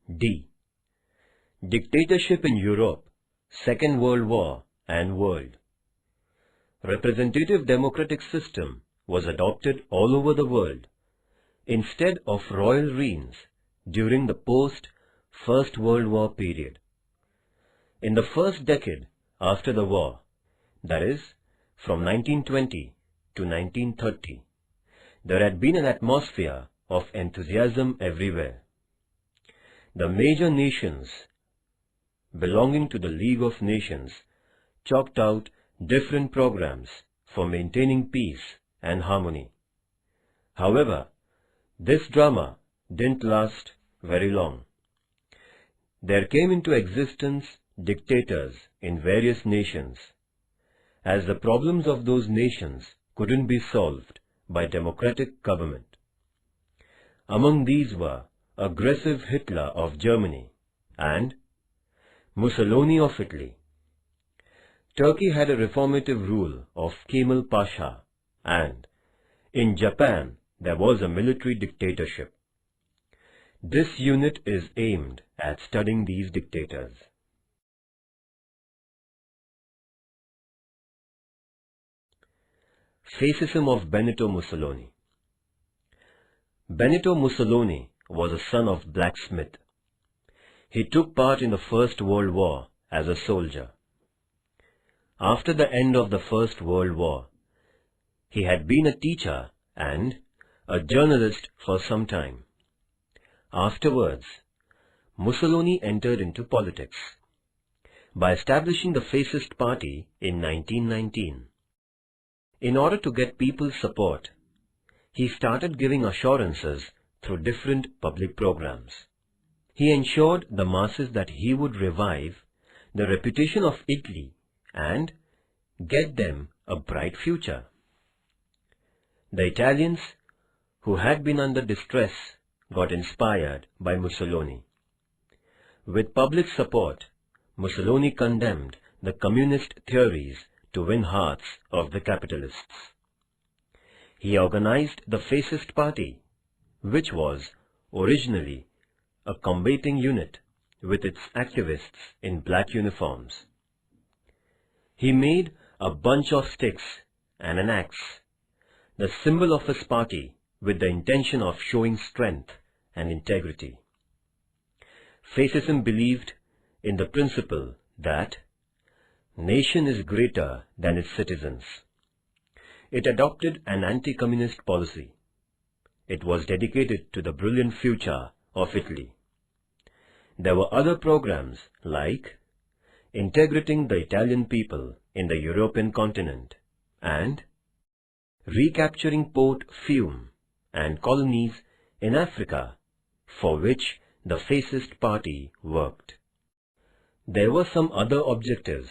D. Dictatorship in Europe, Second World War and World. Representative democratic system was adopted all over the world instead of royal reigns during the post-First World War period. In the first decade after the war, that is, from 1920 to 1930, there had been an atmosphere of enthusiasm everywhere. The major nations belonging to the League of Nations chalked out different programs for maintaining peace and harmony. However, this drama didn't last very long. There came into existence dictators in various nations, as the problems of those nations couldn't be solved by democratic government. Among these were aggressive Hitler of Germany and Mussolini of Italy. Turkey had a reformative rule of Kemal Pasha, and in Japan there was a military dictatorship. This unit is aimed at studying these dictators. Fascism of Benito Mussolini. Benito Mussolini was a son of blacksmith. He took part in the First World War as a soldier. After the end of the First World War, he had been a teacher and a journalist for some time. Afterwards, Mussolini entered into politics by establishing the Fascist Party in 1919. In order to get people's support, he started giving assurances through different public programs. He ensured the masses that he would revive the reputation of Italy and get them a bright future. The Italians, who had been under distress, got inspired by Mussolini. With public support, Mussolini condemned the communist theories to win hearts of the capitalists. He organized the Fascist Party, which was originally a combating unit with its activists in black uniforms. He made a bunch of sticks and an axe, the symbol of his party, with the intention of showing strength and integrity. Fascism believed in the principle that nation is greater than its citizens. It adopted an anti-communist policy. It was dedicated to the brilliant future of Italy. There were other programs like integrating the Italian people in the European continent and recapturing Port Fiume and colonies in Africa, for which the Fascist Party worked. There were some other objectives: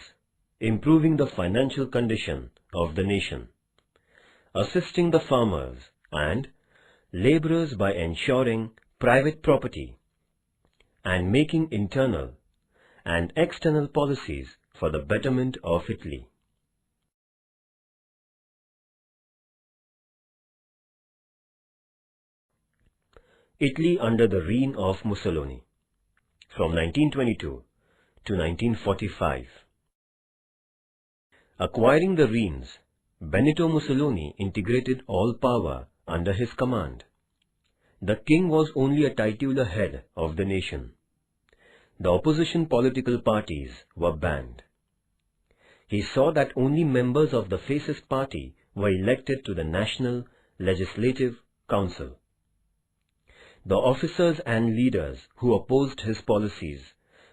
improving the financial condition of the nation, assisting the farmers and laborers by ensuring private property, and making internal and external policies for the betterment of Italy. Italy under the reign of Mussolini, from 1922 to 1945. Acquiring the reins, Benito Mussolini integrated all power under his command. The king was only a titular head of the nation. The opposition political parties were banned. He saw that only members of the Fascist Party were elected to the National Legislative Council. The officers and leaders who opposed his policies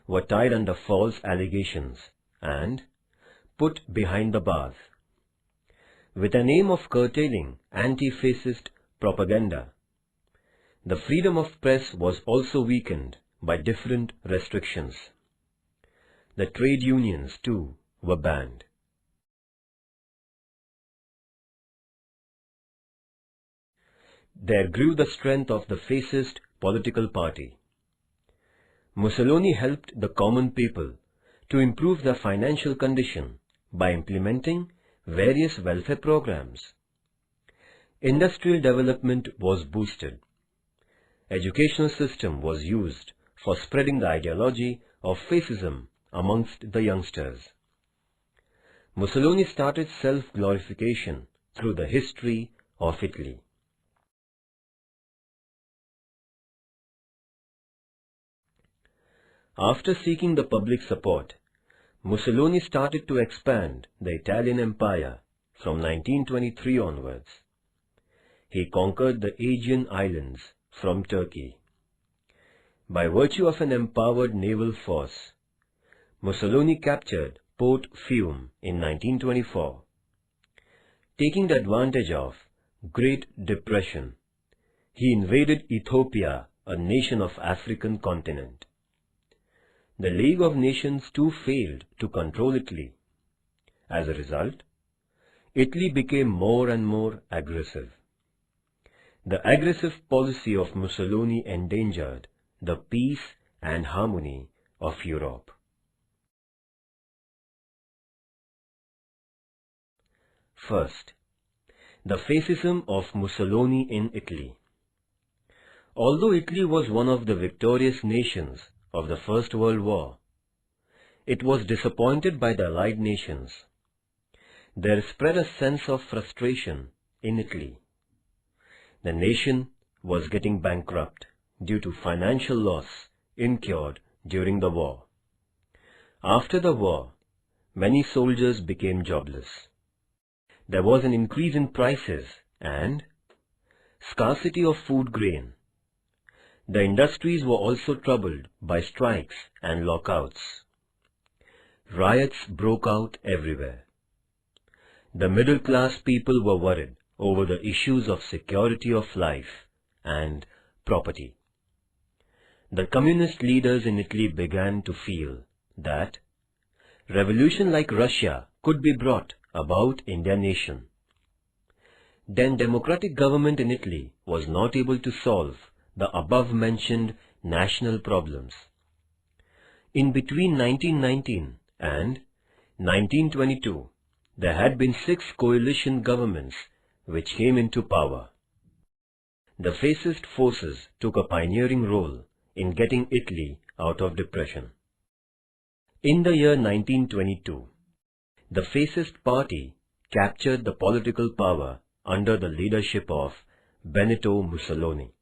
were tied under false allegations and put behind the bars. With an aim of curtailing anti-fascist propaganda, the freedom of press was also weakened by different restrictions. The trade unions, too, were banned. There grew the strength of the fascist political party. Mussolini helped the common people to improve their financial condition by implementing various welfare programs. Industrial development was boosted. Educational system was used for spreading the ideology of fascism amongst the youngsters. Mussolini started self-glorification through the history of Italy. After seeking the public support, Mussolini started to expand the Italian Empire from 1923 onwards. He conquered the Aegean Islands from Turkey. By virtue of an empowered naval force, Mussolini captured Port Fiume in 1924. Taking the advantage of Great Depression, he invaded Ethiopia, a nation of African continent. The League of Nations too failed to control Italy. As a result, Italy became more and more aggressive. The aggressive policy of Mussolini endangered the peace and harmony of Europe. First, the fascism of Mussolini in Italy. Although Italy was one of the victorious nations of the First World War, it was disappointed by the Allied nations. There spread a sense of frustration in Italy. The nation was getting bankrupt due to financial loss incurred during the war. After the war, many soldiers became jobless. There was an increase in prices and scarcity of food grain. The industries were also troubled by strikes and lockouts. Riots broke out everywhere. The middle-class people were worried over the issues of security of life and property. The communist leaders in Italy began to feel that revolution like Russia could be brought about in their nation. Then democratic government in Italy was not able to solve the above-mentioned national problems. In between 1919 and 1922, there had been 6 coalition governments which came into power. The fascist forces took a pioneering role in getting Italy out of depression. In the year 1922, the fascist party captured the political power under the leadership of Benito Mussolini.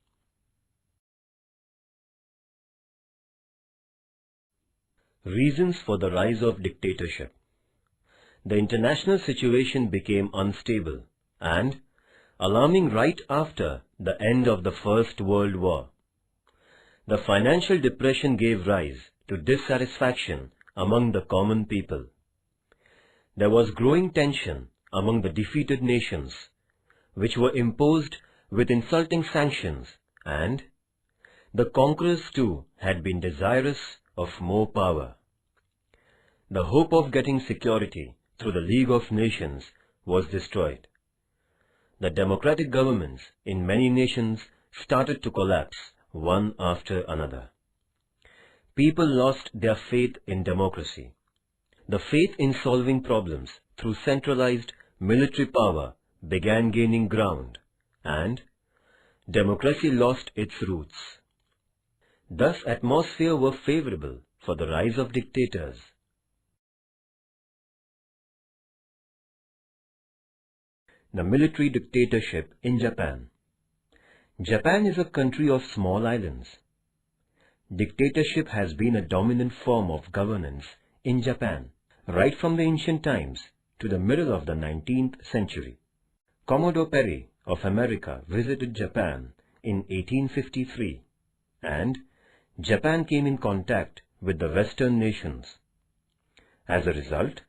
Reasons for the rise of dictatorship. The international situation became unstable and alarming right after the end of the First World War. The financial depression gave rise to dissatisfaction among the common people. There was growing tension among the defeated nations, which were imposed with insulting sanctions, and the conquerors too had been desirous of more power. The hope of getting security through the League of Nations was destroyed. The democratic governments in many nations started to collapse one after another. People lost their faith in democracy. The faith in solving problems through centralized military power began gaining ground, and democracy lost its roots. Thus, atmosphere were favorable for the rise of dictators. The military dictatorship in Japan. Japan is a country of small islands. Dictatorship has been a dominant form of governance in Japan, right from the ancient times to the middle of the 19th century. Commodore Perry of America visited Japan in 1853, and Japan came in contact with the Western nations. As a result,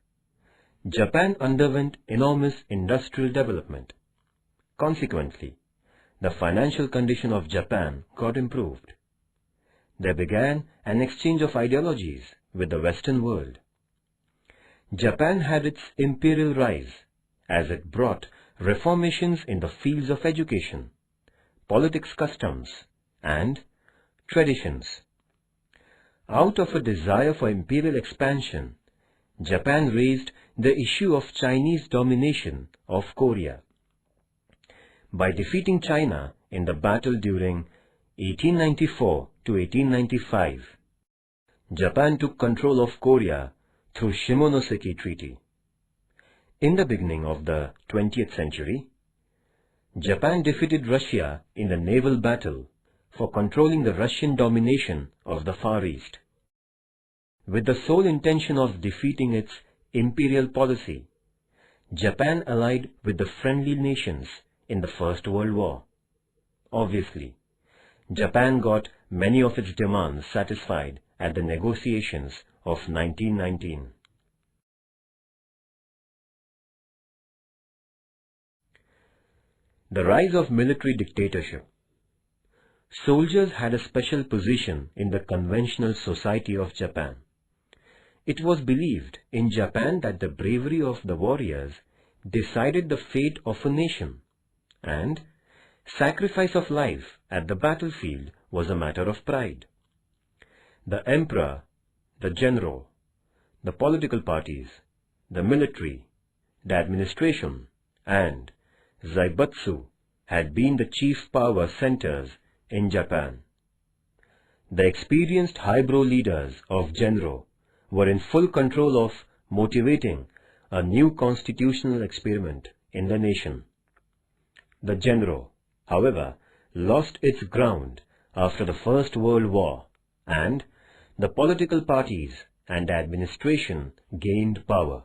Japan underwent enormous industrial development. Consequently, the financial condition of Japan got improved. There began an exchange of ideologies with the Western world. Japan had its imperial rise as it brought reformations in the fields of education, politics, customs, and traditions. Out of a desire for imperial expansion, Japan raised the issue of Chinese domination of Korea. By defeating China in the battle during 1894 to 1895, Japan took control of Korea through Shimonoseki Treaty. In the beginning of the 20th century, Japan defeated Russia in the naval battle for controlling the Russian domination of the Far East. With the sole intention of defeating its imperial policy, Japan allied with the friendly nations in the First World War. Obviously, Japan got many of its demands satisfied at the negotiations of 1919. The rise of military dictatorship. Soldiers had a special position in the conventional society of Japan. It was believed in Japan that the bravery of the warriors decided the fate of a nation, and sacrifice of life at the battlefield was a matter of pride. The emperor, the general, the political parties, the military, the administration, and Zaibatsu had been the chief power centers in Japan. The experienced highbrow leaders of Genro were in full control of motivating a new constitutional experiment in the nation. The Genro, however, lost its ground after the First World War, and the political parties and the administration gained power.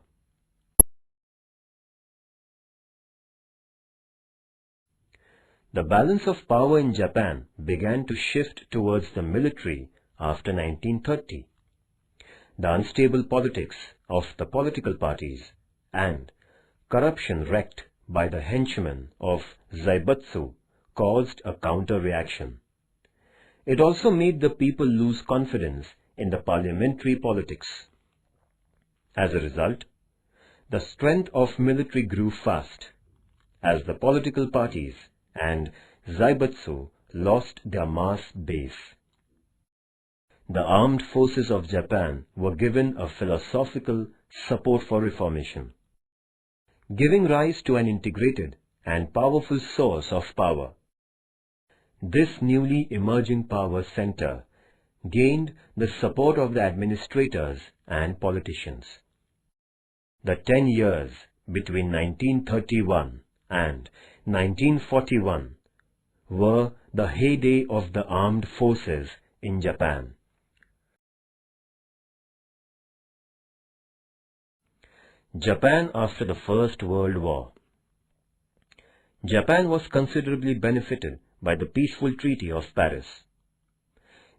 The balance of power in Japan began to shift towards the military after 1930. The unstable politics of the political parties and corruption wreaked by the henchmen of Zaibatsu caused a counter-reaction. It also made the people lose confidence in the parliamentary politics. As a result, the strength of military grew fast, as the political parties and Zaibatsu lost their mass base. The armed forces of Japan were given a philosophical support for reformation, giving rise to an integrated and powerful source of power. This newly emerging power center gained the support of the administrators and politicians. The 10 years between 1931 and 1941 were the heyday of the armed forces in Japan. Japan after the First World War. Japan was considerably benefited by the peaceful Treaty of Paris.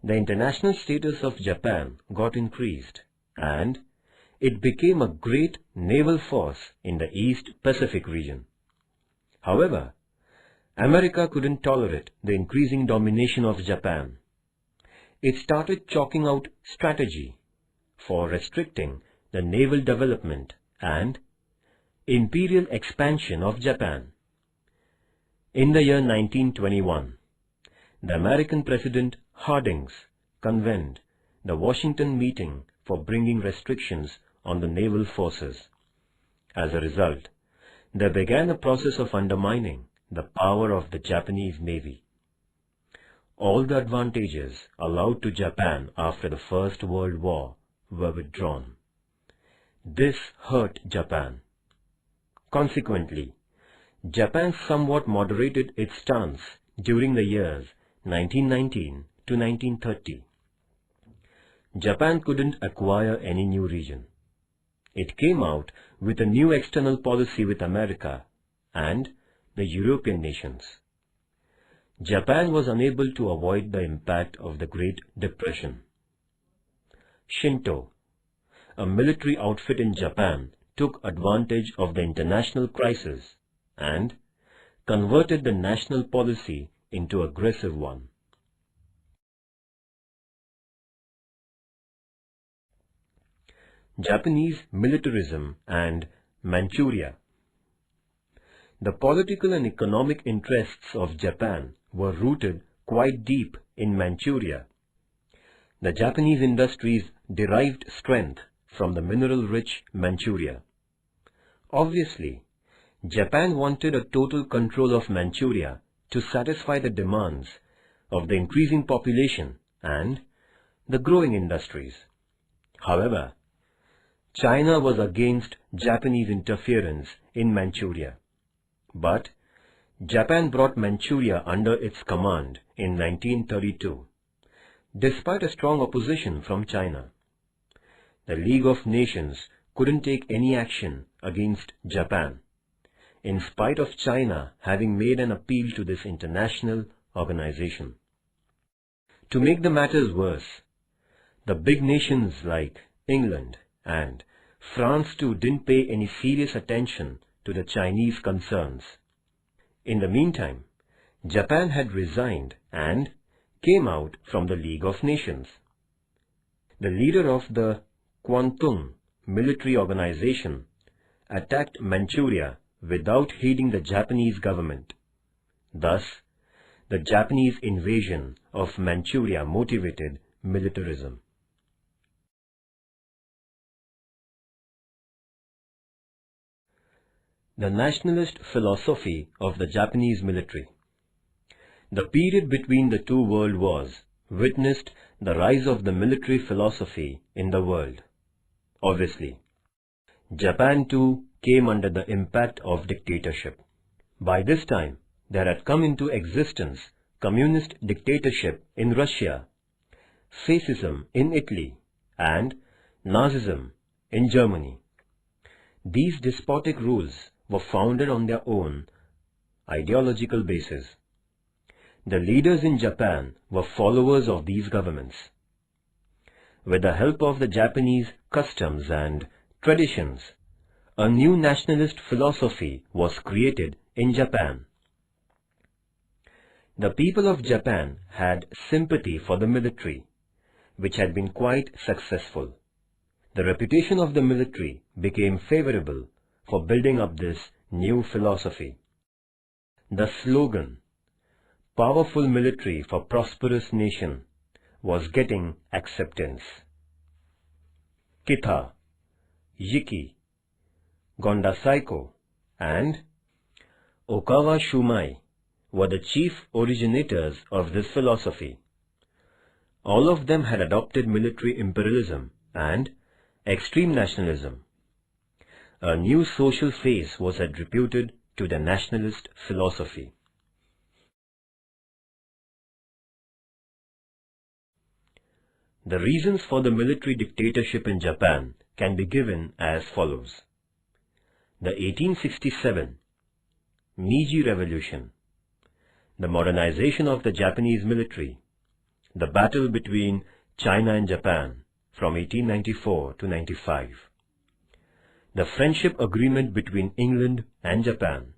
The international status of Japan got increased, and it became a great naval force in the East Pacific region. However, America couldn't tolerate the increasing domination of Japan. It started chalking out strategy for restricting the naval development and imperial expansion of Japan. In the year 1921, the American President Harding convened the Washington meeting for bringing restrictions on the naval forces. As a result, there began a process of undermining the power of the Japanese Navy. All the advantages allowed to Japan after the First World War were withdrawn. This hurt Japan. Consequently, Japan somewhat moderated its stance during the years 1919 to 1930. Japan couldn't acquire any new region. It came out with a new external policy with America and the European nations. Japan was unable to avoid the impact of the Great Depression. Shinto, a military outfit in Japan, took advantage of the international crisis and converted the national policy into an aggressive one. Japanese militarism and Manchuria. The political and economic interests of Japan were rooted quite deep in Manchuria. The Japanese industries derived strength from the mineral-rich Manchuria. Obviously, Japan wanted a total control of Manchuria to satisfy the demands of the increasing population and the growing industries. However, China was against Japanese interference in Manchuria, but Japan brought Manchuria under its command in 1932, despite a strong opposition from China. The League of Nations couldn't take any action against Japan, in spite of China having made an appeal to this international organization. To make the matters worse, the big nations like England and France too didn't pay any serious attention to the Chinese concerns. In the meantime, Japan had resigned and came out from the League of Nations. The leader of the Kwantung military organization attacked Manchuria without heeding the Japanese government. Thus, the Japanese invasion of Manchuria motivated militarism. The nationalist philosophy of the Japanese military. The period between the two world wars witnessed the rise of the military philosophy in the world. Obviously, Japan too came under the impact of dictatorship. By this time, there had come into existence communist dictatorship in Russia, fascism in Italy, and Nazism in Germany. These despotic rules were founded on their own ideological basis. The leaders in Japan were followers of these governments. With the help of the Japanese customs and traditions, a new nationalist philosophy was created in Japan. The people of Japan had sympathy for the military, which had been quite successful. The reputation of the military became favorable for building up this new philosophy. The slogan, "Powerful military for prosperous nation," was getting acceptance. Kita, Yiki, Gondasaiko, and Okawa Shumai were the chief originators of this philosophy. All of them had adopted military imperialism and extreme nationalism. A new social phase was attributed to the nationalist philosophy. The reasons for the military dictatorship in Japan can be given as follows. The 1867 Meiji Revolution, the modernization of the Japanese military, the battle between China and Japan from 1894 to 95, the friendship agreement between England and Japan,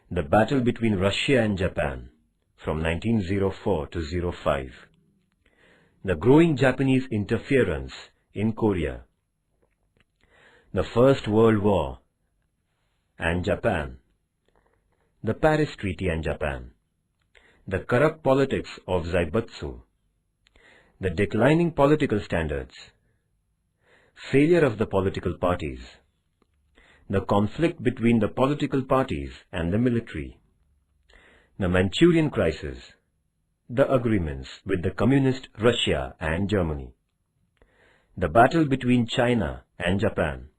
the battle between Russia and Japan from 1904 to 05, the growing Japanese interference in Korea, the First World War and Japan, the Paris Treaty and Japan, the corrupt politics of Zaibatsu, the declining political standards, failure of the political parties, the conflict between the political parties and the military, the Manchurian crisis, the agreements with the communist Russia and Germany, the battle between China and Japan,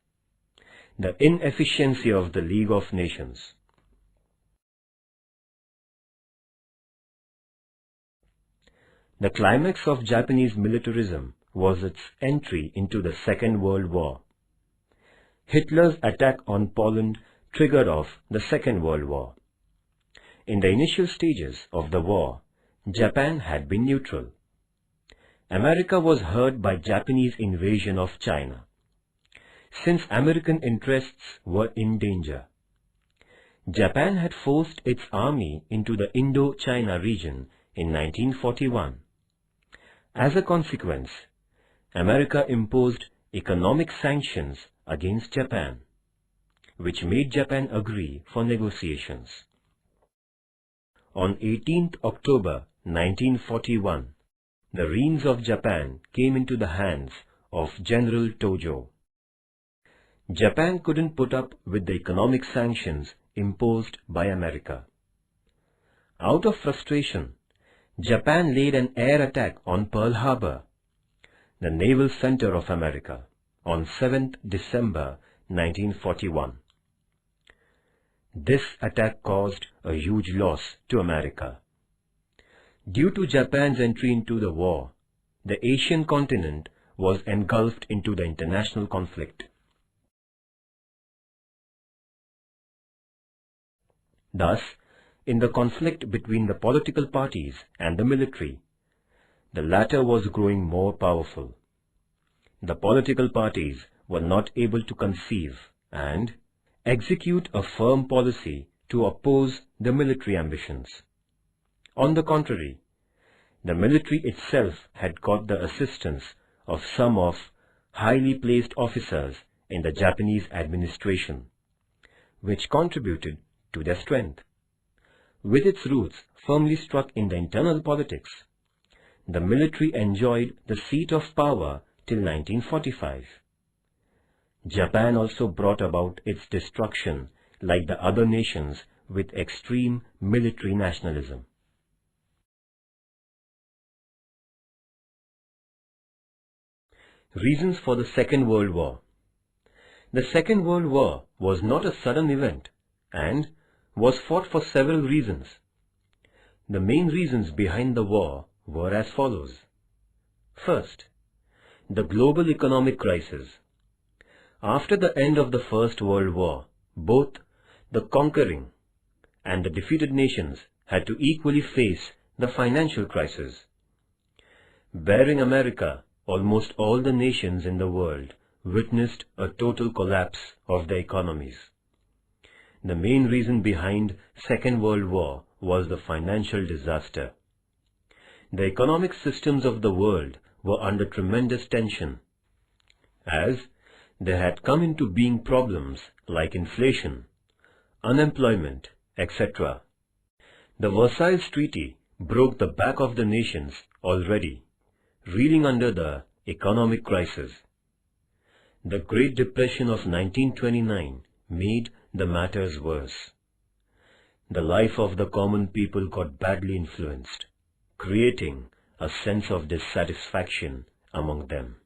the inefficiency of the League of Nations. The climax of Japanese militarism was its entry into the Second World War. Hitler's attack on Poland triggered off the Second World War. In the initial stages of the war, Japan had been neutral. America was hurt by Japanese invasion of China, since American interests were in danger. Japan had forced its army into the Indo-China region in 1941. As a consequence, America imposed economic sanctions against Japan, which made Japan agree for negotiations. On 18th October 1941, the reins of Japan came into the hands of General Tojo. Japan couldn't put up with the economic sanctions imposed by America. Out of frustration, Japan laid an air attack on Pearl Harbor, the naval center of America, on 7th December 1941. This attack caused a huge loss to America. Due to Japan's entry into the war, the Asian continent was engulfed into the international conflict. Thus, in the conflict between the political parties and the military, the latter was growing more powerful. The political parties were not able to conceive and execute a firm policy to oppose the military ambitions. On the contrary, the military itself had got the assistance of some of highly placed officers in the Japanese administration, which contributed to their strength. With its roots firmly struck in the internal politics, the military enjoyed the seat of power till 1945. Japan also brought about its destruction like the other nations with extreme military nationalism. Reasons for the Second World War. The Second World War was not a sudden event and was fought for several reasons. The main reasons behind the war were as follows. First, the global economic crisis. After the end of the First World War, both the conquering and the defeated nations had to equally face the financial crisis. Bearing America, almost all the nations in the world witnessed a total collapse of their economies. The main reason behind Second World War was the financial disaster. The economic systems of the world were under tremendous tension, as there had come into being problems like inflation, unemployment, etc. The Versailles Treaty broke the back of the nations already reeling under the economic crisis. The Great Depression of 1929 made the matters worse. The life of the common people got badly influenced, creating a sense of dissatisfaction among them.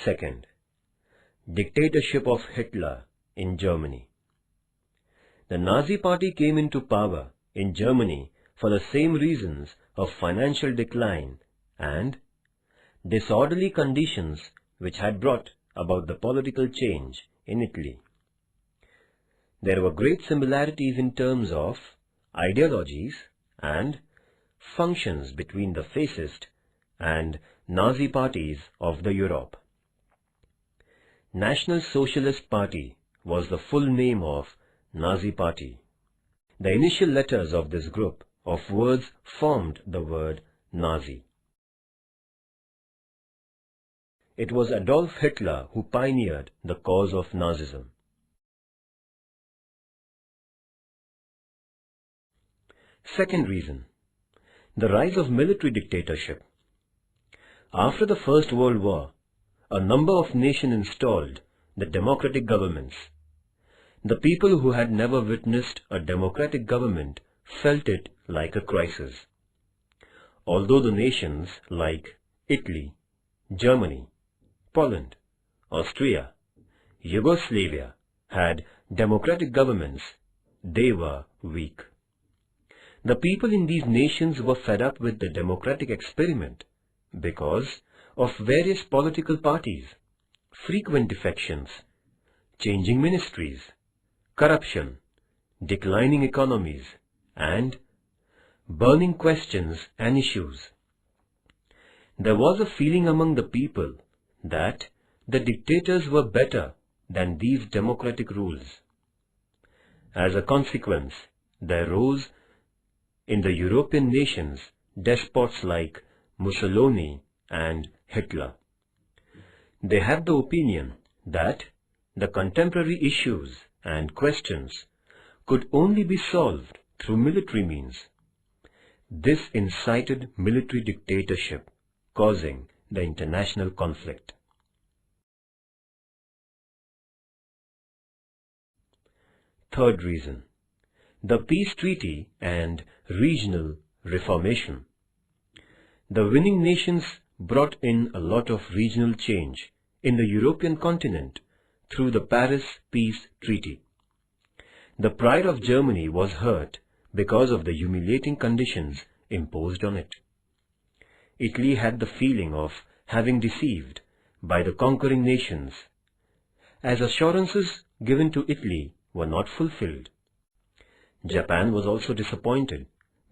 Second, dictatorship of Hitler in Germany. The Nazi Party came into power in Germany for the same reasons of financial decline and disorderly conditions which had brought about the political change in Italy. There were great similarities in terms of ideologies and functions between the fascist and Nazi parties of the Europe. National Socialist Party was the full name of Nazi Party. The initial letters of this group of words formed the word Nazi. It was Adolf Hitler who pioneered the cause of Nazism. Second reason, the rise of military dictatorship. After the First World War, a number of nations installed the democratic governments. The people who had never witnessed a democratic government felt it like a crisis. Although the nations like Italy, Germany, Poland, Austria, Yugoslavia had democratic governments, they were weak. The people in these nations were fed up with the democratic experiment because of various political parties, frequent defections, changing ministries, corruption, declining economies, and burning questions and issues. There was a feeling among the people that the dictators were better than these democratic rules. As a consequence, there rose in the European nations despots like Mussolini and Hitler. They had the opinion that the contemporary issues and questions could only be solved through military means. This incited military dictatorship, causing the international conflict. Third reason, the peace treaty and regional reformation. The winning nations brought in a lot of regional change in the European continent through the Paris Peace Treaty. The pride of Germany was hurt because of the humiliating conditions imposed on it. Italy had the feeling of having deceived by the conquering nations, as assurances given to Italy were not fulfilled. Japan was also disappointed,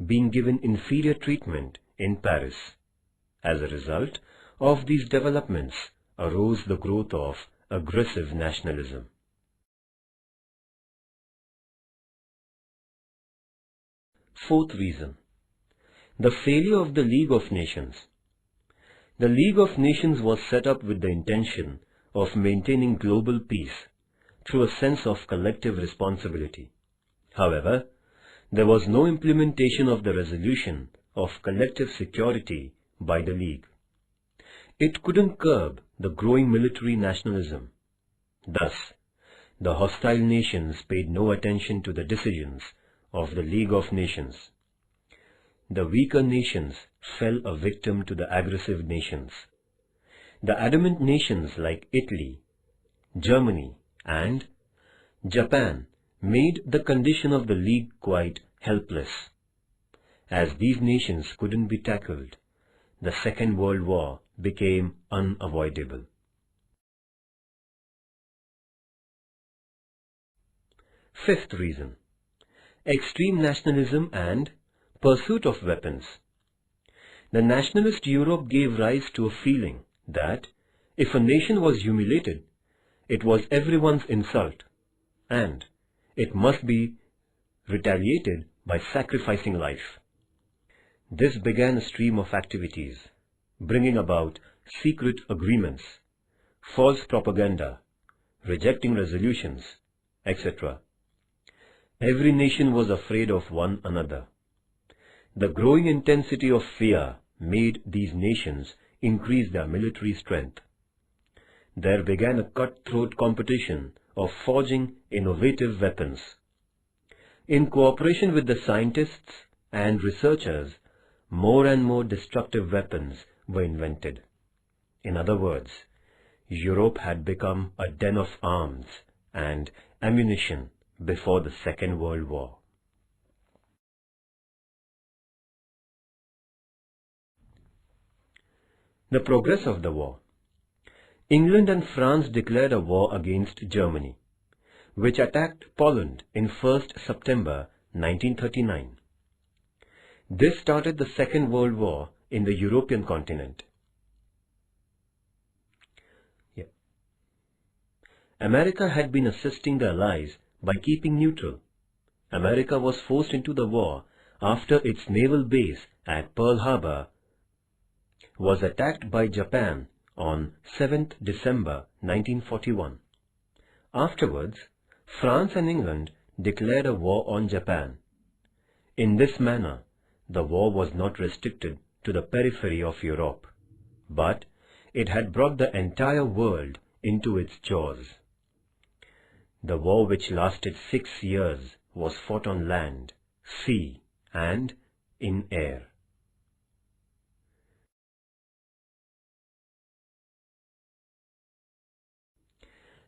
being given inferior treatment in Paris. As a result of these developments arose the growth of aggressive nationalism. Fourth reason, the failure of the League of Nations. The League of Nations was set up with the intention of maintaining global peace through a sense of collective responsibility. However, there was no implementation of the resolution of collective security by the League. It couldn't curb the growing military nationalism. Thus, the hostile nations paid no attention to the decisions of the League of Nations. The weaker nations fell a victim to the aggressive nations. The adamant nations like Italy, Germany, and Japan made the condition of the League quite helpless. As these nations couldn't be tackled, the Second World War became unavoidable. Fifth reason, extreme nationalism and pursuit of weapons. The nationalist Europe gave rise to a feeling that if a nation was humiliated, it was everyone's insult, and it must be retaliated by sacrificing life. This began a stream of activities, bringing about secret agreements, false propaganda, rejecting resolutions, etc. Every nation was afraid of one another. The growing intensity of fear made these nations increase their military strength. There began a cutthroat competition of forging innovative weapons. In cooperation with the scientists and researchers, more and more destructive weapons were invented. In other words, Europe had become a den of arms and ammunition before the Second World War. The progress of the war. England and France declared a war against Germany, which attacked Poland in 1st September 1939. This started the Second World War in the European continent. America had been assisting the Allies by keeping neutral. America was forced into the war after its naval base at Pearl Harbor was attacked by Japan on 7th December 1941. Afterwards, France and England declared a war on Japan. In this manner, the war was not restricted to the periphery of Europe, but it had brought the entire world into its jaws. The war, which lasted 6 years, was fought on land, sea, and in air.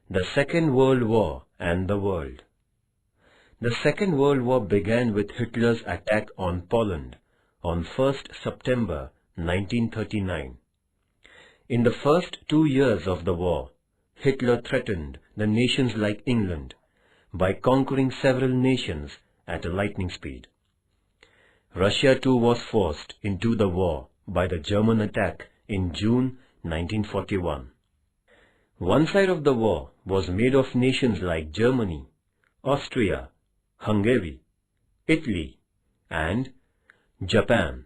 The Second World War and the world. The Second World War began with Hitler's attack on Poland on 1st September 1939. In the first 2 years of the war, Hitler threatened the nations like England by conquering several nations at a lightning speed. Russia too was forced into the war by the German attack in June 1941. One side of the war was made of nations like Germany, Austria, Hungary, Italy, and Japan,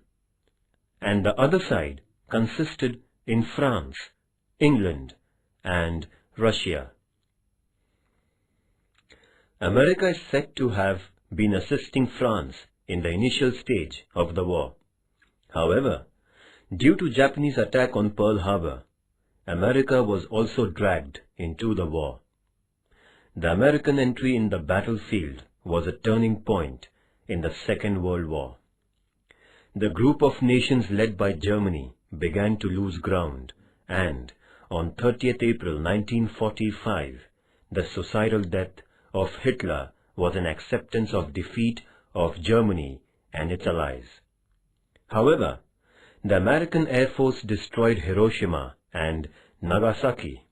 and the other side consisted in France, England, and Russia. America is said to have been assisting France in the initial stage of the war. However, due to Japanese attack on Pearl Harbor, America was also dragged into the war. The American entry in the battlefield was a turning point in the Second World War. The group of nations led by Germany began to lose ground, and on 30th April 1945, the suicidal death of Hitler was an acceptance of defeat of Germany and its allies. However, the American Air Force destroyed Hiroshima and Nagasaki,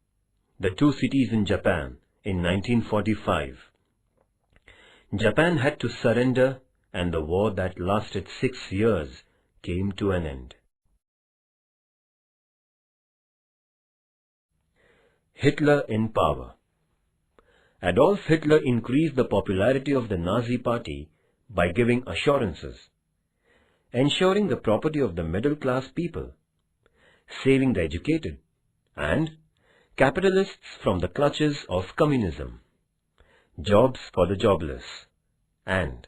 the two cities in Japan, in 1945. Japan had to surrender, and the war that lasted 6 years came to an end. Hitler in power. Adolf Hitler increased the popularity of the Nazi Party by giving assurances, ensuring the property of the middle-class people, saving the educated, and capitalists from the clutches of communism, jobs for the jobless, and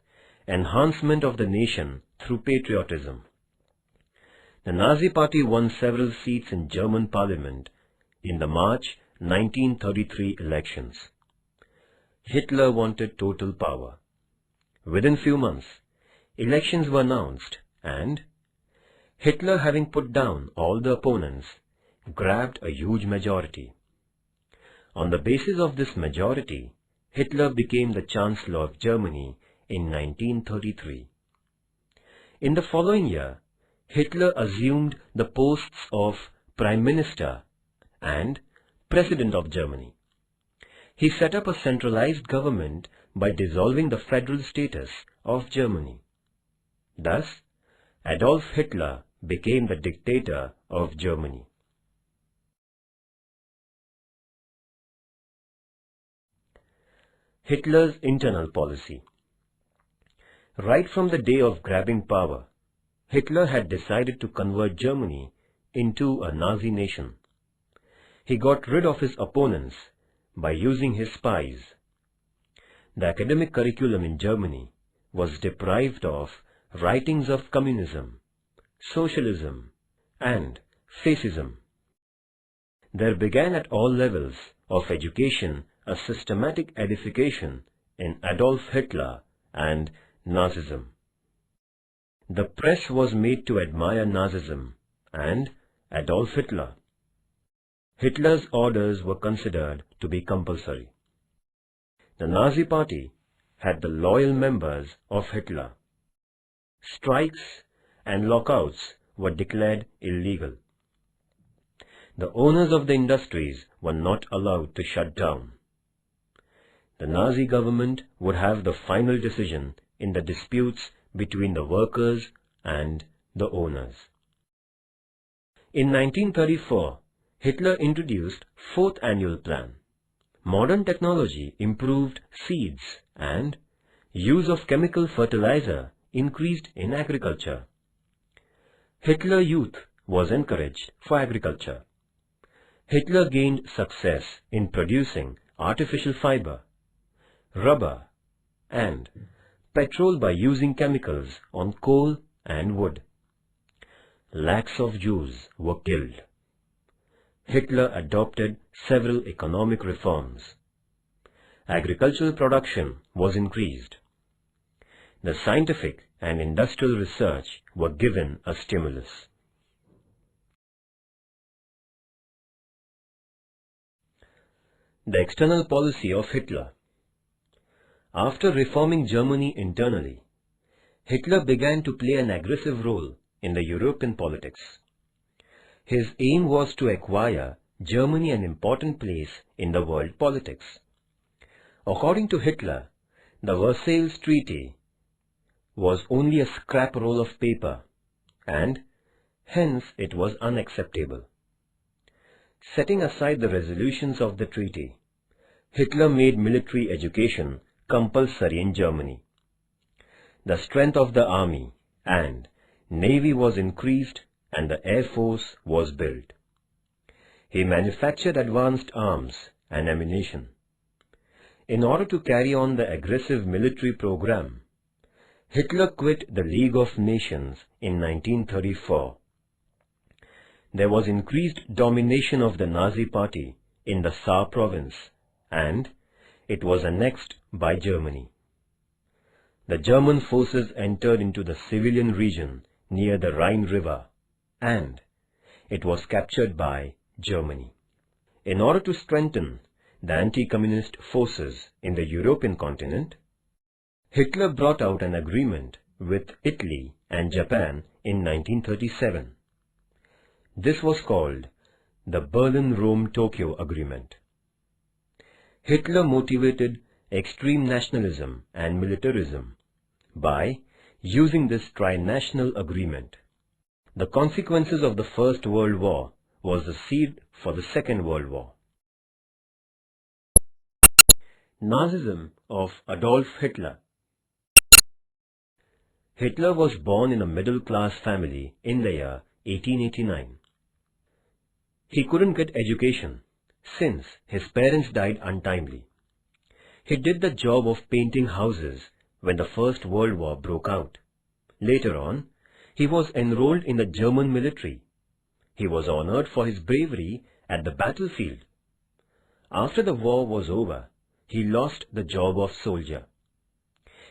enhancement of the nation through patriotism. The Nazi Party won several seats in German parliament in the March 1933 elections. Hitler wanted total power. Within few months, elections were announced, and Hitler, having put down all the opponents, grabbed a huge majority. On the basis of this majority, Hitler became the Chancellor of Germany in 1933. In the following year, Hitler assumed the posts of Prime Minister and President of Germany. He set up a centralized government by dissolving the federal status of Germany. Thus, Adolf Hitler became the dictator of Germany. Hitler's internal policy. Right from the day of grabbing power, Hitler had decided to convert Germany into a Nazi nation. He got rid of his opponents by using his spies. The academic curriculum in Germany was deprived of writings of communism, socialism, and fascism. There began at all levels of education a systematic edification in Adolf Hitler and Nazism. The press was made to admire Nazism and Adolf Hitler. Hitler's orders were considered to be compulsory. The Nazi Party had the loyal members of Hitler. Strikes and lockouts were declared illegal. The owners of the industries were not allowed to shut down. The Nazi government would have the final decision in the disputes between the workers and the owners. In 1934, Hitler introduced Fourth Annual Plan. Modern technology improved seeds and use of chemical fertilizer increased in agriculture. Hitler Youth was encouraged for agriculture. Hitler gained success in producing artificial fiber, rubber, and petrol by using chemicals on coal and wood. Lakhs of Jews were killed. Hitler adopted several economic reforms. Agricultural production was increased. The scientific and industrial research were given a stimulus. The external policy of Hitler. After reforming Germany internally, Hitler began to play an aggressive role in the European politics. His aim was to acquire Germany an important place in the world politics. According to Hitler, the Versailles Treaty was only a scrap roll of paper, and hence it was unacceptable. Setting aside the resolutions of the treaty, Hitler made military education compulsory in Germany. The strength of the army and navy was increased and the air force was built. He manufactured advanced arms and ammunition. In order to carry on the aggressive military program, Hitler quit the League of Nations in 1934. There was increased domination of the Nazi Party in the Saar province, and it was annexed by Germany. the German forces entered into the civilian region near the Rhine River, and it was captured by Germany. In order to strengthen the anti-communist forces in the European continent, Hitler brought out an agreement with Italy and Japan in 1937. This was called the Berlin-Rome-Tokyo Agreement. Hitler motivated extreme nationalism and militarism by using this tri-national agreement. The consequences of the First World War was the seed for the Second World War. Nazism of Adolf Hitler. Hitler was born in a middle-class family in the year 1889. He couldn't get education since his parents died untimely. He did the job of painting houses when the First World War broke out. Later on, he was enrolled in the German military. He was honored for his bravery at the battlefield. After the war was over, he lost the job of soldier.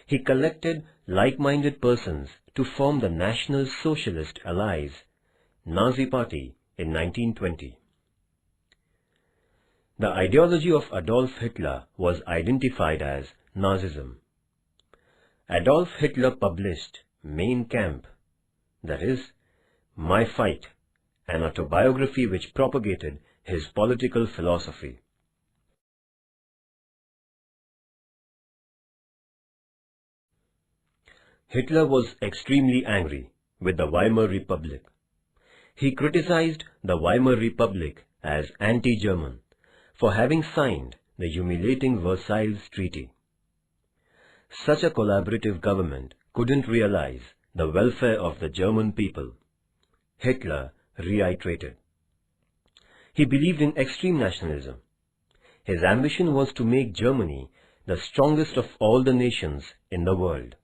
He collected like-minded persons to form the National Socialist Allies, Nazi Party, in 1920. The ideology of Adolf Hitler was identified as Nazism. Adolf Hitler published Mein Kampf, that is, My Fight, an autobiography which propagated his political philosophy. Hitler was extremely angry with the Weimar Republic. He criticized the Weimar Republic as anti-German for having signed the humiliating Versailles Treaty. Such a collaborative government couldn't realize the welfare of the German people, Hitler reiterated. He believed in extreme nationalism. His ambition was to make Germany the strongest of all the nations in the world.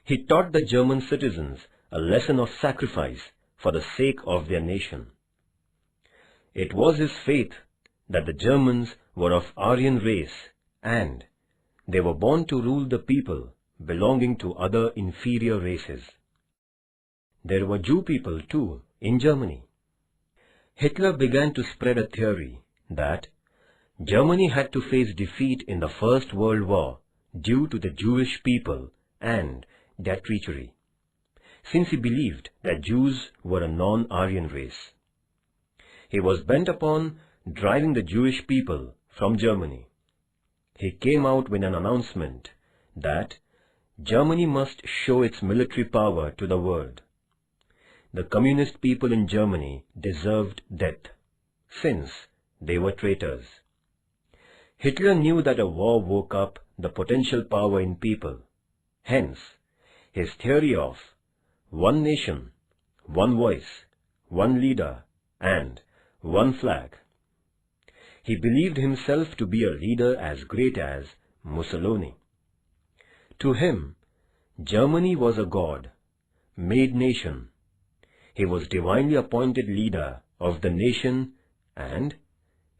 He taught the German citizens a lesson of sacrifice for the sake of their nation. It was his faith that the Germans were of Aryan race and they were born to rule the people belonging to other inferior races. There were Jew people too in Germany. Hitler began to spread a theory that Germany had to face defeat in the First World War due to the Jewish people and their treachery, since he believed that Jews were a non-Aryan race. He was bent upon driving the Jewish people from Germany. He came out with an announcement that Germany must show its military power to the world. The communist people in Germany deserved death, since they were traitors. Hitler knew that a war woke up the potential power in people. Hence, his theory of one nation, one voice, one leader, and one flag. He believed himself to be a leader as great as Mussolini. To him, Germany was a god, made nation. He was divinely appointed leader of the nation, and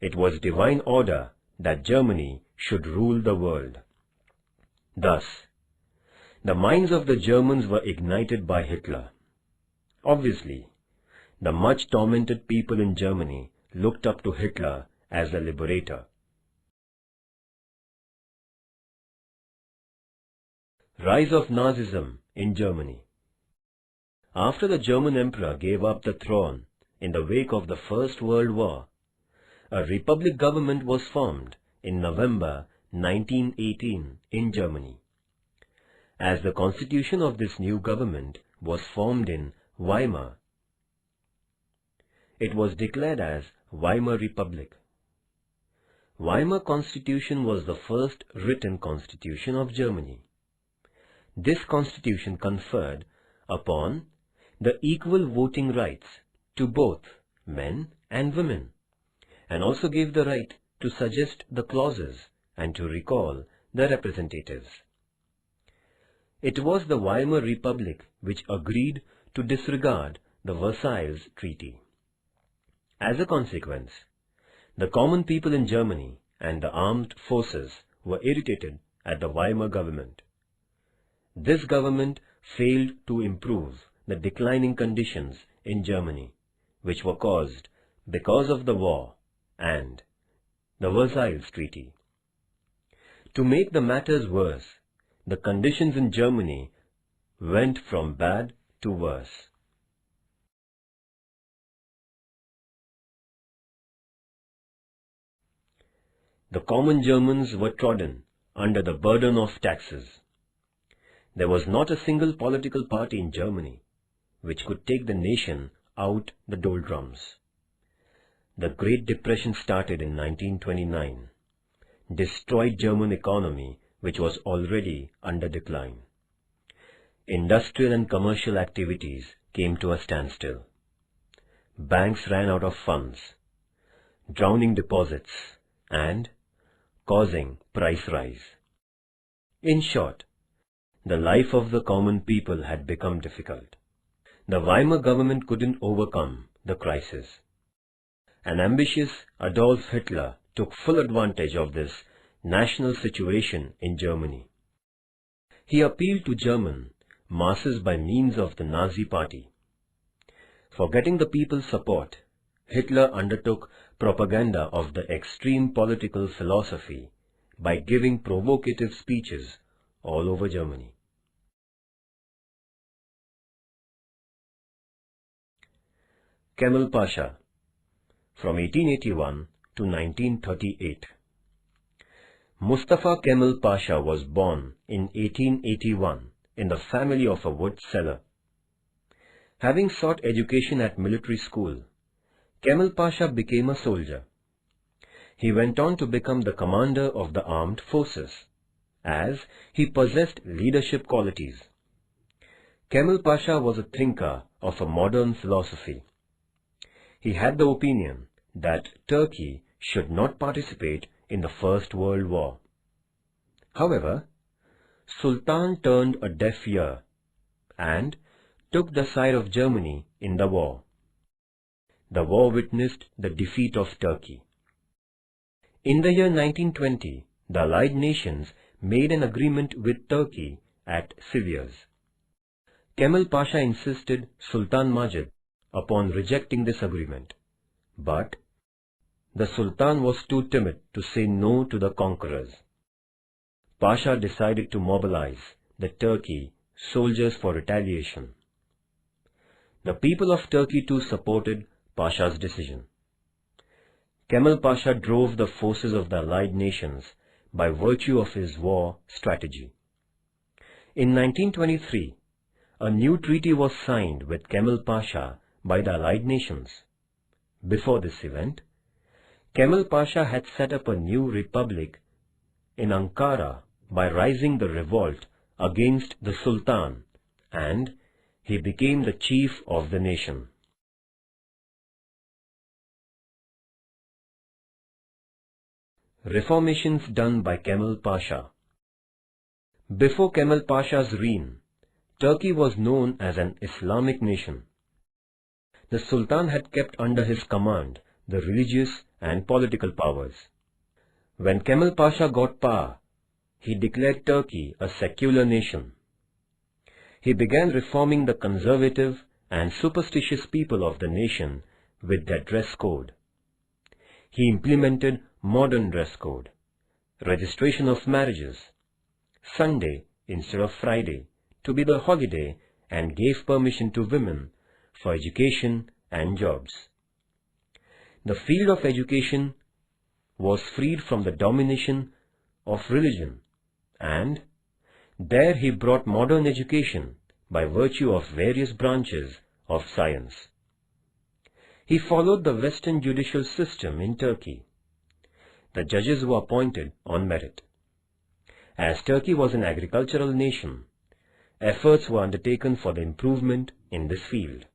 it was divine order that Germany should rule the world. Thus, the minds of the Germans were ignited by Hitler. Obviously, the much tormented people in Germany looked up to Hitler as a liberator. Rise of Nazism in Germany. After the German Emperor gave up the throne in the wake of the First World War, a republic government was formed in November 1918 in Germany. As the constitution of this new government was formed in Weimar, it was declared as Weimar Republic. Weimar Constitution was the first written constitution of Germany. This constitution conferred upon the equal voting rights to both men and women, and also gave the right to suggest the clauses and to recall the representatives. It was the Weimar Republic which agreed to disregard the Versailles Treaty. As a consequence, the common people in Germany and the armed forces were irritated at the Weimar government. This government failed to improve the declining conditions in Germany, which were caused because of the war and the Versailles Treaty. To make the matters worse, the conditions in Germany went from bad to worse. The common Germans were trodden under the burden of taxes. There was not a single political party in Germany which could take the nation out the doldrums. The Great Depression started in 1929, destroyed German economy, which was already under decline. Industrial and commercial activities came to a standstill. Banks ran out of funds, drowning deposits and causing price rise. In short, the life of the common people had become difficult. The Weimar government couldn't overcome the crisis. An ambitious Adolf Hitler took full advantage of this national situation in Germany. He appealed to German masses by means of the Nazi Party. For getting the people's support, Hitler undertook propaganda of the extreme political philosophy by giving provocative speeches all over Germany. Kemal Pasha, from 1881 to 1938. Mustafa Kemal Pasha was born in 1881 in the family of a wood seller. Having sought education at military school, Kemal Pasha became a soldier. He went on to become the commander of the armed forces, as he possessed leadership qualities. Kemal Pasha was a thinker of a modern philosophy. He had the opinion that Turkey should not participate in the First World War. However, Sultan turned a deaf ear and took the side of Germany in the war. The war witnessed the defeat of Turkey. In the year 1920, the Allied nations made an agreement with Turkey at Sivas. Kemal Pasha insisted Sultan Majid upon rejecting this agreement, but the Sultan was too timid to say no to the conquerors. Pasha decided to mobilize the Turkey soldiers for retaliation. The people of Turkey too supported Pasha's decision. Kemal Pasha drove the forces of the Allied nations by virtue of his war strategy. In 1923, a new treaty was signed with Kemal Pasha by the Allied nations. Before this event, Kemal Pasha had set up a new republic in Ankara by rising the revolt against the Sultan, and he became the chief of the nation. Reformations done by Kemal Pasha. Before Kemal Pasha's reign, Turkey was known as an Islamic nation. The Sultan had kept under his command the religious and political powers. When Kemal Pasha got power, he declared Turkey a secular nation. He began reforming the conservative and superstitious people of the nation with their dress code. He implemented modern dress code, registration of marriages, Sunday instead of Friday to be the holiday, and gave permission to women for education and jobs. The field of education was freed from the domination of religion, and there he brought modern education by virtue of various branches of science. He followed the Western judicial system in Turkey. The judges were appointed on merit. As Turkey was an agricultural nation, efforts were undertaken for the improvement in this field.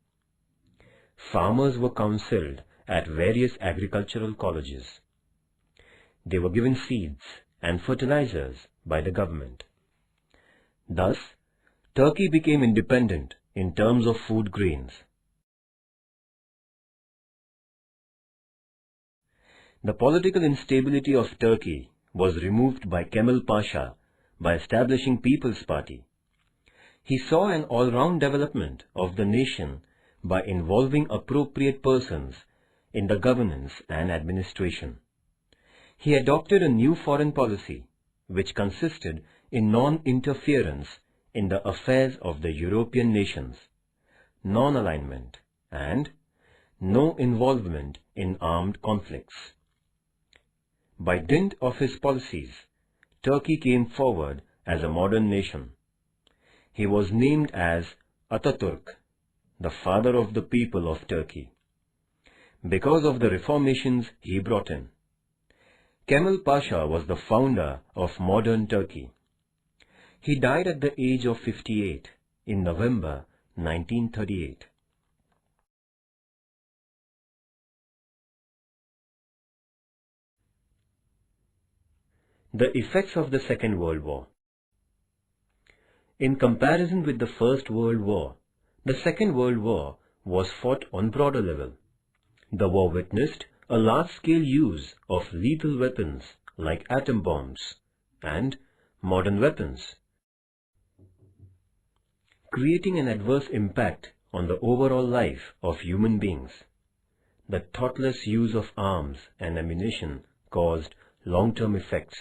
Farmers were counseled at various agricultural colleges. They were given seeds and fertilizers by the government. Thus, Turkey became independent in terms of food grains. The political instability of Turkey was removed by Kemal Pasha by establishing People's Party. He saw an all-round development of the nation by involving appropriate persons in the governance and administration. He adopted a new foreign policy, which consisted in non-interference in the affairs of the European nations, non-alignment, and no involvement in armed conflicts. By dint of his policies, Turkey came forward as a modern nation. He was named as Ataturk, the father of the people of Turkey, because of the reformations he brought in. Kemal Pasha was the founder of modern Turkey. He died at the age of 58 in November 1938. The effects of the Second World War. In comparison with the First World War, the Second World War was fought on broader level. The war witnessed a large-scale use of lethal weapons like atom bombs and modern weapons, creating an adverse impact on the overall life of human beings. The thoughtless use of arms and ammunition caused long-term effects.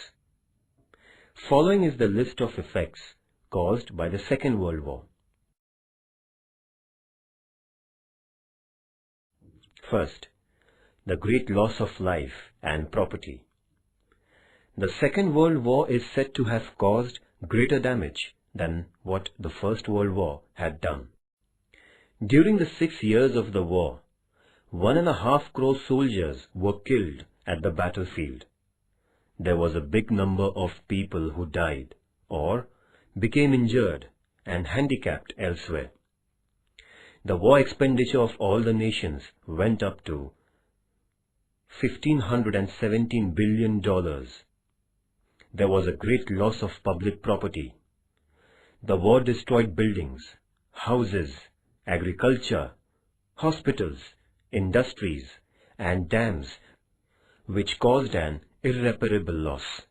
Following is the list of effects caused by the Second World War. First, the great loss of life and property. The Second World War is said to have caused greater damage than what the First World War had done. During the 6 years of the war, 1.5 crore soldiers were killed at the battlefield. There was a big number of people who died or became injured and handicapped elsewhere. The war expenditure of all the nations went up to $1,517 billion. There was a great loss of public property. The war destroyed buildings, houses, agriculture, hospitals, industries, and dams, which caused an irreparable loss.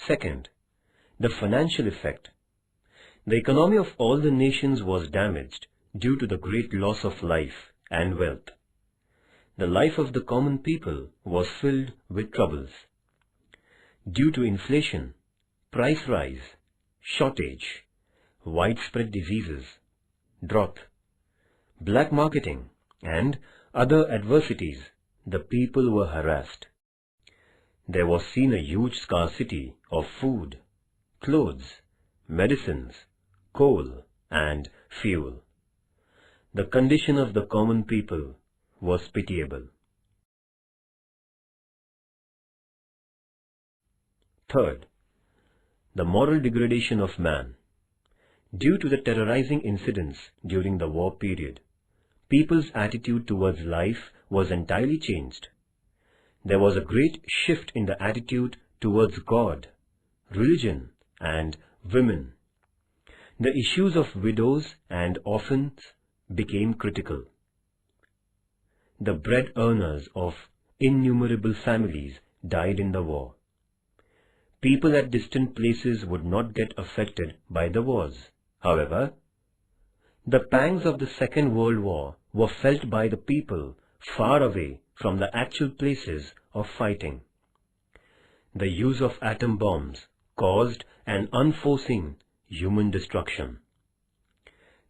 Second, the financial effect. The economy of all the nations was damaged due to the great loss of life and wealth. The life of the common people was filled with troubles. Due to inflation, price rise, shortage, widespread diseases, drought, black marketing, and other adversities, the people were harassed. There was seen a huge scarcity of food, clothes, medicines, coal, and fuel. The condition of the common people was pitiable. Third, the moral degradation of man. Due to the terrorizing incidents during the war period, people's attitude towards life was entirely changed. There was a great shift in the attitude towards God, religion, and women. The issues of widows and orphans became critical. The bread earners of innumerable families died in the war. People at distant places would not get affected by the wars. However, the pangs of the Second World War were felt by the people far away from the actual places of fighting. The use of atom bombs caused an unforeseen human destruction.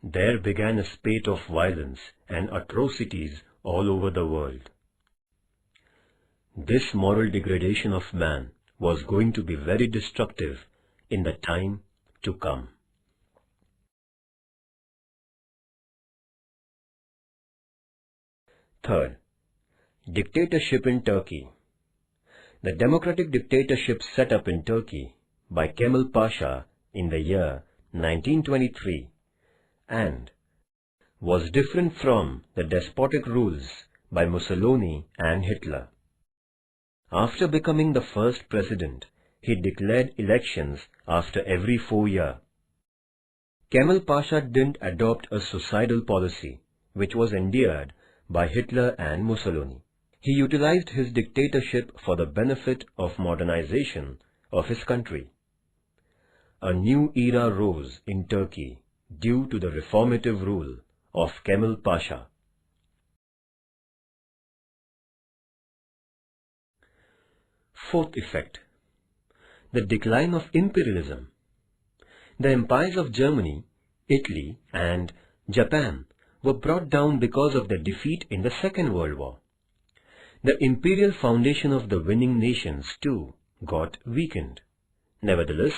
There began a spate of violence and atrocities all over the world. This moral degradation of man was going to be very destructive in the time to come. Third, dictatorship in Turkey. The democratic dictatorship set up in Turkey by Kemal Pasha in the year 1923 and was different from the despotic rules by Mussolini and Hitler. After becoming the first president, he declared elections after every 4 years. Kemal Pasha didn't adopt a suicidal policy, which was endeared by Hitler and Mussolini. He utilized his dictatorship for the benefit of modernization of his country. A new era rose in Turkey due to the reformative rule of Kemal Pasha. Fourth effect: the decline of imperialism. The empires of Germany, Italy and Japan were brought down because of their defeat in the Second World War. The imperial foundation of the winning nations too got weakened. Nevertheless,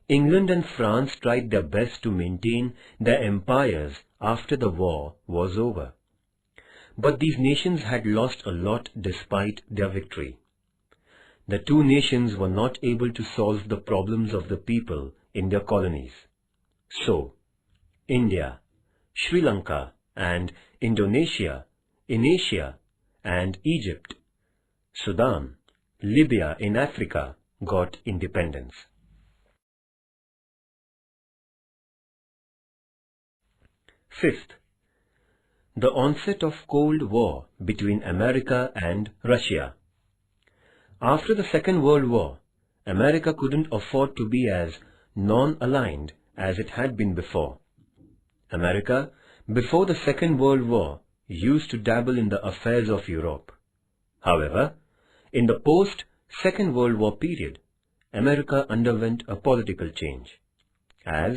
England and France tried their best to maintain their empires after the war was over. But these nations had lost a lot despite their victory. The two nations were not able to solve the problems of the people in their colonies. So, India, Sri Lanka and Indonesia in Asia and Egypt, Sudan, Libya in Africa got independence. Fifth, the onset of Cold War between America and Russia. After the Second World War, America couldn't afford to be as non-aligned as it had been before. America, before the Second World War, used to dabble in the affairs of Europe. However, in the post-Second World War period, America underwent a political change. As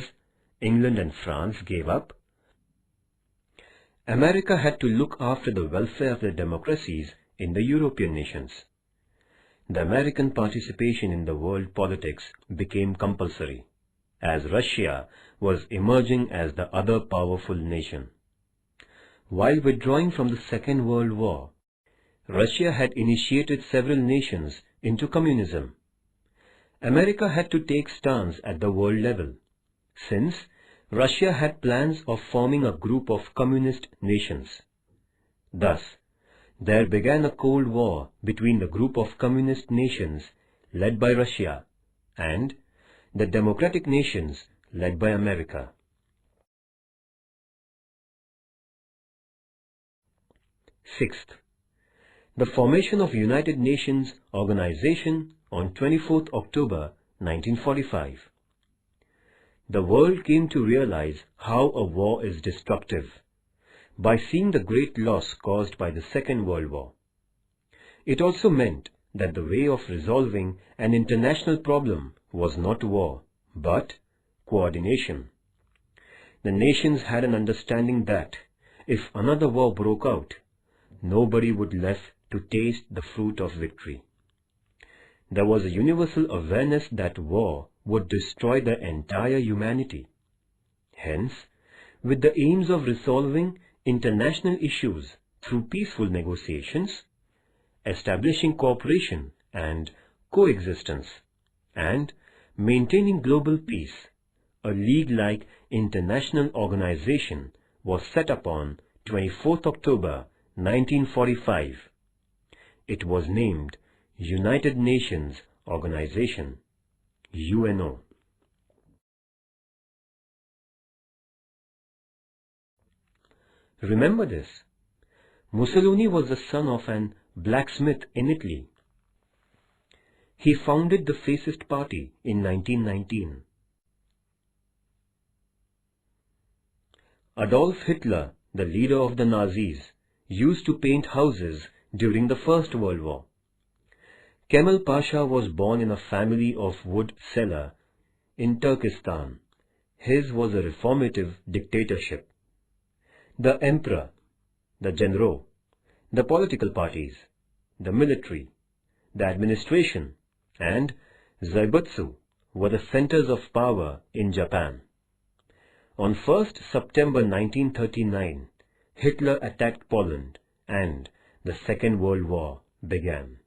England and France gave up, America had to look after the welfare of the democracies in the European nations. The American participation in the world politics became compulsory, as Russia was emerging as the other powerful nation. While withdrawing from the Second World War, Russia had initiated several nations into communism. America had to take stance at the world level, since Russia had plans of forming a group of communist nations. Thus, there began a Cold War between the group of communist nations led by Russia and the democratic nations led by America. Sixth, the formation of United Nations Organization on 24th October 1945. The world came to realize how a war is destructive by seeing the great loss caused by the Second World War. It also meant that the way of resolving an international problem was not war, but coordination. The nations had an understanding that if another war broke out, nobody would left to taste the fruit of victory. There was a universal awareness that war would destroy the entire humanity. Hence, with the aims of resolving international issues through peaceful negotiations, establishing cooperation and coexistence, and maintaining global peace, a league-like international organization was set up on 24th October 1945. It was named United Nations Organization, UNO. Remember this: Mussolini was the son of an blacksmith in Italy. He founded the Fascist Party in 1919. Adolf Hitler, the leader of the Nazis, used to paint houses during the First World War. Kemal Pasha was born in a family of wood seller in Turkestan. His was a reformative dictatorship. The emperor, the general, the political parties, the military, the administration, and Zaibutsu were the centers of power in Japan. On 1st September 1939, Hitler attacked Poland and the Second World War began.